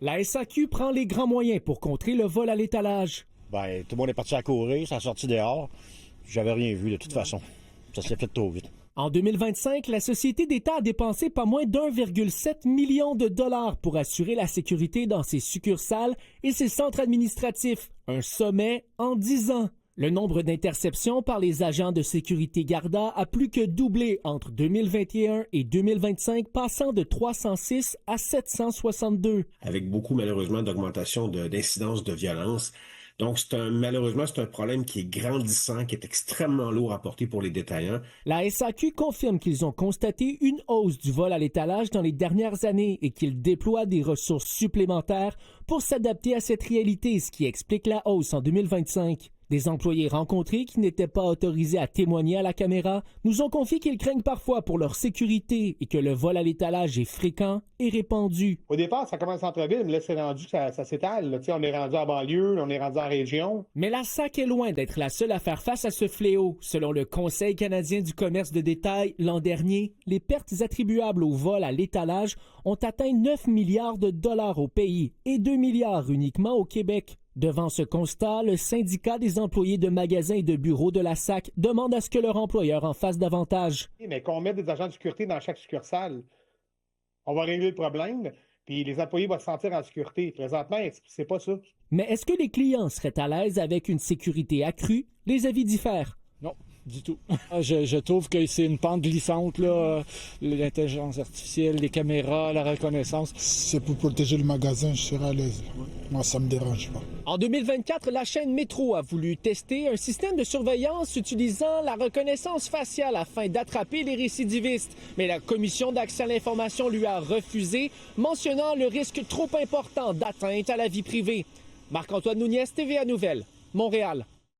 La SAQ prend les grands moyens pour contrer le vol à l'étalage. Ben, tout le monde est parti à courir, ça a sorti dehors. J'avais rien vu de toute façon. Ça s'est fait trop vite. En 2025, la Société d'État a dépensé pas moins d'1,7 million de dollars pour assurer la sécurité dans ses succursales et ses centres administratifs. Un sommet en 10 ans. Le nombre d'interceptions par les agents de sécurité Garda a plus que doublé entre 2021 et 2025, passant de 306 à 762. Avec beaucoup, malheureusement, d'augmentation d'incidence de violence. Donc, malheureusement, c'est un problème qui est grandissant, qui est extrêmement lourd à porter pour les détaillants. La SAQ confirme qu'ils ont constaté une hausse du vol à l'étalage dans les dernières années et qu'ils déploient des ressources supplémentaires pour s'adapter à cette réalité, ce qui explique la hausse en 2025. Des employés rencontrés qui n'étaient pas autorisés à témoigner à la caméra nous ont confié qu'ils craignent parfois pour leur sécurité et que le vol à l'étalage est fréquent et répandu. Au départ, ça commence en centre-ville, mais là, c'est rendu, ça s'étale. On est rendu en banlieue, on est rendu en région. Mais la SAQ est loin d'être la seule à faire face à ce fléau. Selon le Conseil canadien du commerce de détail, l'an dernier, les pertes attribuables au vol à l'étalage ont atteint 9 milliards de dollars au pays et 2 milliards uniquement au Québec. Devant ce constat, le syndicat des employés de magasins et de bureaux de la SAQ demande à ce que leur employeur en fasse davantage. Mais qu'on mette des agents de sécurité dans chaque succursale, on va régler le problème, puis les employés vont se sentir en sécurité. Présentement, c'est pas ça. Mais est-ce que les clients seraient à l'aise avec une sécurité accrue? Les avis diffèrent. Non, du tout. Je trouve que c'est une pente glissante, là. L'intelligence artificielle, les caméras, la reconnaissance. C'est pour protéger le magasin, je serai à l'aise. Moi, ça me dérange pas. En 2024, la chaîne Métro a voulu tester un système de surveillance utilisant la reconnaissance faciale afin d'attraper les récidivistes. Mais la Commission d'accès à l'information lui a refusé, mentionnant le risque trop important d'atteinte à la vie privée. Marc-Antoine Nouniez, TVA Nouvelles, Montréal.